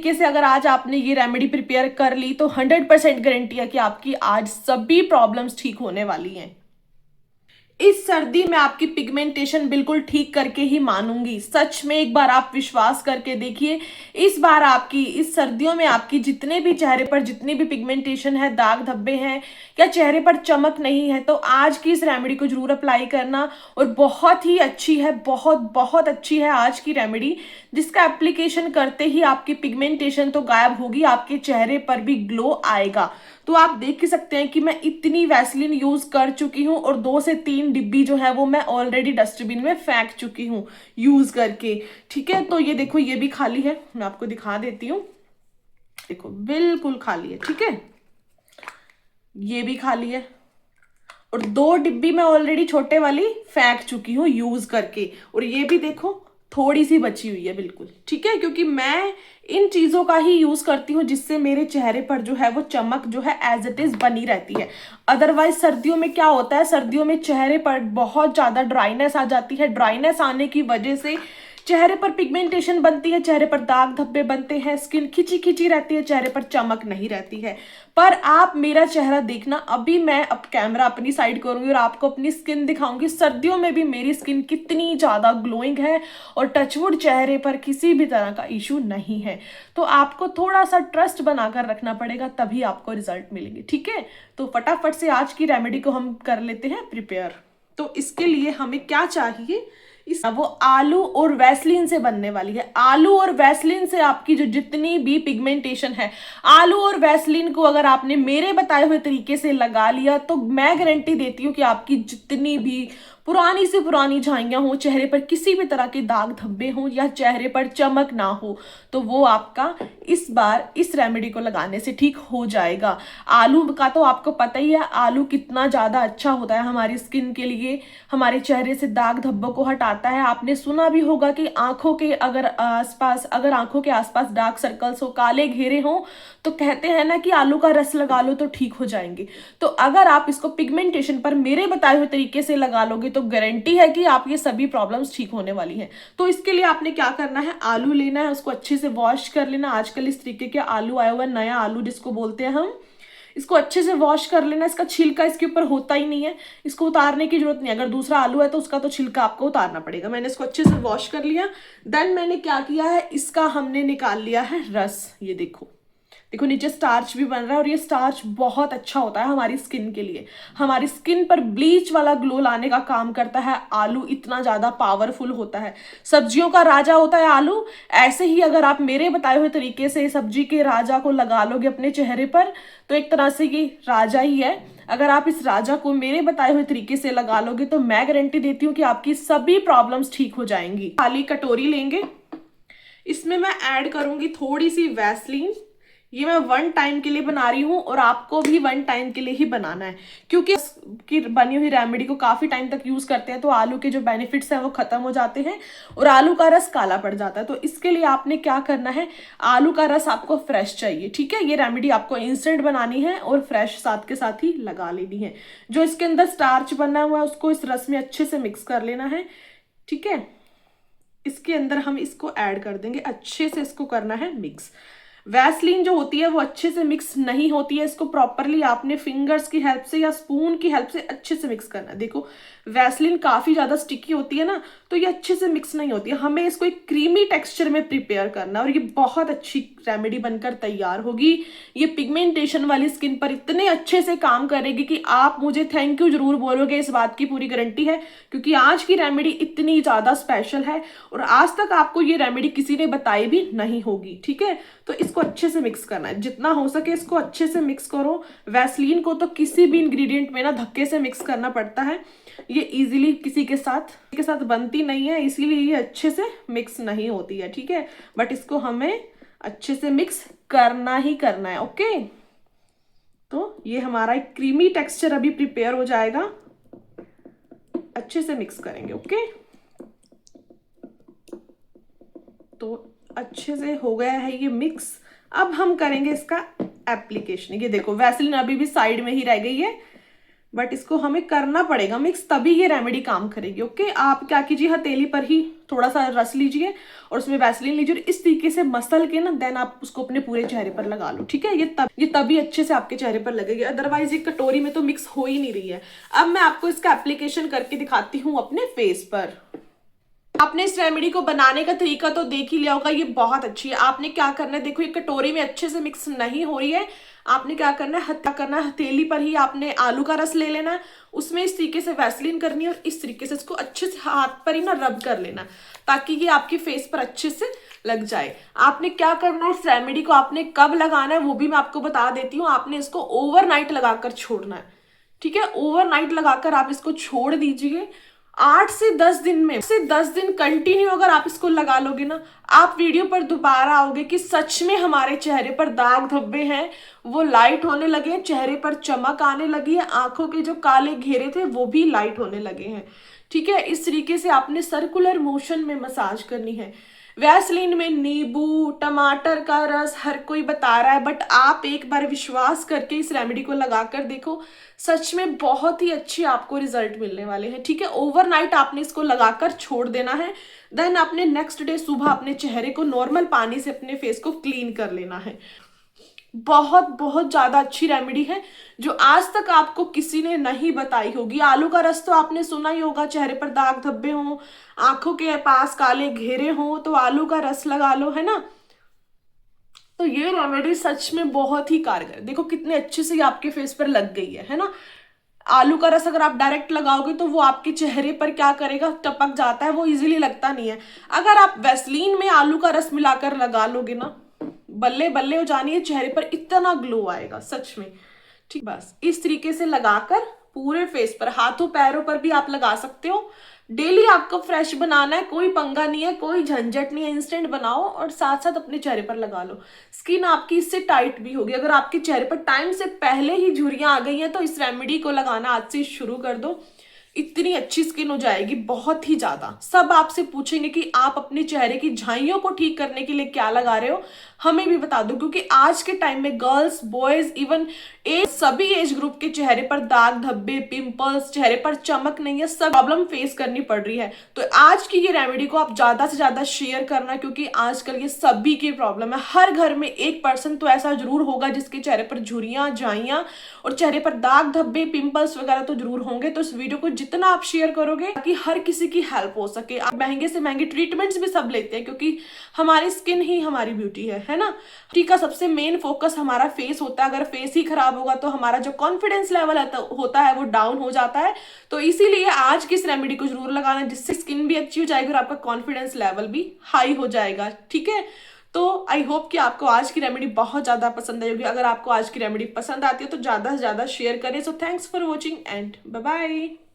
तरीके से अगर आज आपने ये रेमेडी प्रिपेयर कर ली तो 100% गारंटी है कि आपकी आज सभी प्रॉब्लम्स ठीक होने वाली हैं। इस सर्दी में आपकी पिगमेंटेशन बिल्कुल ठीक करके ही मानूंगी। सच में एक बार आप विश्वास करके देखिए, इस बार आपकी इस सर्दियों में आपकी जितने भी चेहरे पर जितनी भी पिगमेंटेशन है, दाग धब्बे हैं या चेहरे पर चमक नहीं है, तो आज की इस रेमेडी को जरूर अप्लाई करना। और बहुत ही अच्छी है, बहुत बहुत अच्छी है आज की रेमेडी, जिसका एप्लीकेशन करते ही आपकी पिगमेंटेशन तो गायब होगी, आपके चेहरे पर भी ग्लो आएगा। तो आप देख ही सकते हैं कि मैं इतनी वैसलीन यूज कर चुकी हूँ और 2 से 3 डिब्बी जो है वो मैं ऑलरेडी डस्टबिन में फेंक चुकी हूँ यूज करके। ठीक है, तो ये देखो ये भी खाली है, मैं आपको दिखा देती हूँ। देखो बिल्कुल खाली है। ठीक है, ये भी खाली है और 2 डिब्बी मैं ऑलरेडी छोटे वाली फेंक चुकी हूँ यूज करके। और ये भी देखो थोड़ी सी बची हुई है बिल्कुल। ठीक है, क्योंकि मैं इन चीजों का ही यूज करती हूँ जिससे मेरे चेहरे पर जो है वो चमक जो है एज इट इज बनी रहती है। अदरवाइज सर्दियों में क्या होता है, सर्दियों में चेहरे पर बहुत ज्यादा ड्राइनेस आ जाती है। ड्राइनेस आने की वजह से चेहरे पर पिगमेंटेशन बनती है, चेहरे पर दाग धब्बे बनते हैं, स्किन खिंची खिंची रहती है, चेहरे पर चमक नहीं रहती है। पर आप मेरा चेहरा देखना, अभी मैं अब कैमरा अपनी साइड करूंगी और आपको अपनी स्किन दिखाऊंगी। सर्दियों में भी मेरी स्किन कितनी ज्यादा ग्लोइंग है और टचवुड चेहरे पर किसी भी तरह का इशू नहीं है। तो आपको थोड़ा सा ट्रस्ट बनाकर रखना पड़ेगा, तभी आपको रिजल्ट मिलेंगे। ठीक है, तो फटाफट से आज की रेमेडी को हम कर लेते हैं प्रिपेयर। तो इसके लिए हमें क्या चाहिए, वो आलू और वैसलीन से बनने वाली है। आलू और वैसलीन से आपकी जो जितनी भी पिगमेंटेशन है, आलू और वैसलीन को अगर आपने मेरे बताए हुए तरीके से लगा लिया तो मैं गारंटी देती हूँ कि आपकी जितनी भी पुरानी से पुरानी झाइयां हो, चेहरे पर किसी भी तरह के दाग धब्बे हो या चेहरे पर चमक ना हो, तो वो आपका इस बार इस रेमेडी को लगाने से ठीक हो जाएगा। आलू का तो आपको पता ही है, आलू कितना ज्यादा अच्छा होता है हमारी स्किन के लिए, हमारे चेहरे से दाग धब्बों को हटाता है। आपने सुना भी होगा कि आंखों के अगर आंखों के आसपास डार्क सर्कल्स हो, काले घेरे हो, तो कहते हैं ना कि आलू का रस लगा लो तो ठीक हो जाएंगे। तो अगर आप इसको पिगमेंटेशन पर मेरे बताए हुए तरीके से लगा लोगे तो गारंटी है कि आप ये सभी प्रॉब्लम्स ठीक होने वाली हैं। तो इसके लिए आपने क्या करना है, आलू लेना है, उसको अच्छे से वॉश कर लेना। आजकल इस तरीके के आलू आया हुआ है, नया आलू जिसको बोलते हैं हम, इसको अच्छे से वॉश कर लेना। इसका छिलका इसके ऊपर होता ही नहीं है, इसको उतारने की जरूरत नहीं है। अगर दूसरा आलू है तो उसका तो छिलका आपको उतारना पड़ेगा। मैंने इसको अच्छे से वॉश कर लिया। देन मैंने क्या किया है, इसका हमने निकाल लिया है रस। ये देखो देखो नीचे स्टार्च भी बन रहा है और ये स्टार्च बहुत अच्छा होता है हमारी स्किन के लिए। हमारी स्किन पर ब्लीच वाला ग्लो लाने का काम करता है। आलू इतना ज्यादा पावरफुल होता है, सब्जियों का राजा होता है आलू। ऐसे ही अगर आप मेरे बताए हुए तरीके से सब्जी के राजा को लगा लोगे अपने चेहरे पर तो एक तरह से ये राजा ही है। अगर आप इस राजा को मेरे बताए हुए तरीके से लगा लोगे तो मैं गारंटी देती हूँ कि आपकी सभी प्रॉब्लम्स ठीक हो जाएंगी। खाली कटोरी लेंगे, इसमें मैं ऐड करूंगी थोड़ी सी वैसलीन। ये मैं 1 टाइम के लिए बना रही हूँ और आपको भी 1 टाइम के लिए ही बनाना है, क्योंकि की बनी हुई रेमेडी को काफी टाइम तक यूज करते हैं तो आलू के जो बेनिफिट्स हैं वो खत्म हो जाते हैं और आलू का रस काला पड़ जाता है। तो इसके लिए आपने क्या करना है, आलू का रस आपको फ्रेश चाहिए। ठीक है, ये रेमेडी आपको इंस्टेंट बनानी है और फ्रेश साथ के साथ ही लगा लेनी है। जो इसके अंदर स्टार्च बना हुआ है उसको इस रस में अच्छे से मिक्स कर लेना है। ठीक है, इसके अंदर हम इसको ऐड कर देंगे, अच्छे से इसको करना है मिक्स। वैसलीन जो होती है वो अच्छे से मिक्स नहीं होती है, इसको प्रॉपरली आपने फिंगर्स की हेल्प से या स्पून की हेल्प से अच्छे से मिक्स करना है। देखो वैसलीन काफी ज्यादा स्टिकी होती है ना, तो ये अच्छे से मिक्स नहीं होती है। हमें इसको एक क्रीमी टेक्सचर में प्रिपेयर करना है और ये बहुत अच्छी रेमेडी बनकर तैयार होगी। ये पिगमेंटेशन वाली स्किन पर इतने अच्छे से काम करेगी कि आप मुझे थैंक यू जरूर बोलोगे, इस बात की पूरी गारंटी है, क्योंकि आज की रेमेडी इतनी ज्यादा स्पेशल है और आज तक आपको ये रेमेडी किसी ने बताई भी नहीं होगी। ठीक है, तो इसको अच्छे से मिक्स करना है, जितना हो सके इसको अच्छे से मिक्स करो। वैसलीन को तो किसी भी इंग्रेडिएंट में ना धक्के से मिक्स करना पड़ता है, ये इजीली किसी के साथ बनती नहीं है, इसीलिए ये अच्छे से मिक्स नहीं होती है। ठीक है, बट इसको हमें अच्छे से मिक्स करना ही करना है। ओके, तो ये हमारा एक क्रीमी टेक्सचर अभी प्रिपेयर हो जाएगा, अच्छे से मिक्स करेंगे। ओके, तो अच्छे से हो गया है ये मिक्स। अब हम करेंगे इसका एप्लीकेशन। ये देखो वैसलीन अभी भी साइड में ही रह गई है, बट इसको हमें करना पड़ेगा मिक्स, तभी ये रेमेडी काम करेगी। ओके, आप क्या कीजिए, हथेली पर ही थोड़ा सा रस लीजिए और उसमें वैसलीन लीजिए और इस तरीके से मसल के ना देन आप उसको अपने पूरे चेहरे पर लगा लो। ठीक है, ये तभी अच्छे से आपके चेहरे पर लगेगी, अदरवाइज ये कटोरी में तो मिक्स हो ही नहीं रही है। अब मैं आपको इसका एप्लीकेशन करके दिखाती हूँ अपने फेस पर। आपने इस रेमेडी को बनाने का तरीका तो देख ही लिया होगा, ये बहुत अच्छी है। आपने क्या करना है, देखो ये कटोरी में अच्छे से मिक्स नहीं हो रही है, आपने क्या करना है, हथेली पर ही आपने आलू का रस ले लेना है, उसमें इस तरीके से वैसलीन करनी है और इस तरीके से इसको अच्छे से हाथ पर ही ना रब कर लेना ताकि ये आपके फेस पर अच्छे से लग जाए। आपने क्या करना है, इस रेमेडी को आपने कब लगाना है वो भी मैं आपको बता देती हूँ। आपने इसको ओवरनाइट लगाकर छोड़ना है। ठीक है, ओवरनाइट लगाकर आप इसको छोड़ दीजिए। 8 से 10 दिन में से 10 दिन कंटिन्यू अगर आप इसको लगा लोगे ना, आप वीडियो पर दोबारा आओगे कि सच में हमारे चेहरे पर दाग धब्बे हैं वो लाइट होने लगे हैं, चेहरे पर चमक आने लगी है, आंखों के जो काले घेरे थे वो भी लाइट होने लगे हैं। ठीक है, इस तरीके से आपने सर्कुलर मोशन में मसाज करनी है। वैसलीन में नींबू टमाटर का रस हर कोई बता रहा है, बट आप एक बार विश्वास करके इस रेमेडी को लगाकर देखो, सच में बहुत ही अच्छी आपको रिजल्ट मिलने वाले हैं। ठीक है, ओवरनाइट आपने इसको लगाकर छोड़ देना है, देन आपने नेक्स्ट डे सुबह अपने चेहरे को नॉर्मल पानी से अपने फेस को क्लीन कर लेना है। बहुत बहुत ज्यादा अच्छी रेमेडी है जो आज तक आपको किसी ने नहीं बताई होगी। आलू का रस तो आपने सुना ही होगा, चेहरे पर दाग धब्बे हों, आंखों के पास काले घेरे हों तो आलू का रस लगा लो, है ना। तो ये रेमेडी सच में बहुत ही कारगर, देखो कितने अच्छे से आपके फेस पर लग गई है ना। आलू का रस अगर आप डायरेक्ट लगाओगे तो वो आपके चेहरे पर क्या करेगा, टपक जाता है, वो इजीली लगता नहीं है। अगर आप वैसलीन में आलू का रस मिलाकर लगा लोगे ना, बल्ले बल्ले हो जानी है, चेहरे पर इतना ग्लो आएगा सच में। ठीक, बस इस तरीके से लगाकर पूरे फेस पर, हाथों पैरों पर भी आप लगा सकते हो। डेली आपको फ्रेश बनाना है, कोई पंगा नहीं है, कोई झंझट नहीं है, इंस्टेंट बनाओ और साथ साथ अपने चेहरे पर लगा लो। स्किन आपकी इससे टाइट भी होगी। अगर आपके चेहरे पर टाइम से पहले ही झुर्रियां आ गई हैं तो इस रेमेडी को लगाना आज से शुरू कर दो, इतनी अच्छी स्किन हो जाएगी, बहुत ही ज्यादा। सब आपसे पूछेंगे कि आप अपने चेहरे की झाइयों को ठीक करने के लिए क्या लगा रहे हो, हमें भी बता दो, क्योंकि आज के टाइम में गर्ल्स बॉयज इवन सभी एज ग्रुप के चेहरे पर दाग धब्बे पिंपल्स, चेहरे पर चमक नहीं है, सब प्रॉब्लम फेस करनी पड़ रही है। तो आज की ये रेमेडी को आप ज्यादा से ज्यादा शेयर करना, क्योंकि आजकल ये सभी की प्रॉब्लम है। हर घर में 1% तो ऐसा जरूर होगा जिसके चेहरे पर झुर्रियां झाइयां और चेहरे पर दाग धब्बे पिंपल्स वगैरह तो जरूर होंगे। तो इस वीडियो को जितना आप शेयर करोगे ताकि हर किसी की हेल्प हो सके। आप महंगे से महंगे ट्रीटमेंट्स भी सब लेते हैं क्योंकि हमारी स्किन ही हमारी ब्यूटी है ना। ठीक है, सबसे मेन फोकस हमारा फेस होता है। अगर फेस ही खराब होगा तो हमारा जो कॉन्फिडेंस लेवल होता है वो डाउन हो जाता है। तो इसीलिए आज की इस रेमेडी को जरूर लगाना, जिससे स्किन भी अच्छी हो जाएगी और आपका कॉन्फिडेंस लेवल भी हाई हो जाएगा। ठीक है, तो आई होप कि आपको आज की रेमेडी बहुत ज्यादा पसंद आई होगी। अगर आपको आज की रेमेडी पसंद आती है तो ज्यादा से ज्यादा शेयर करें। So thanks for watching and bye bye.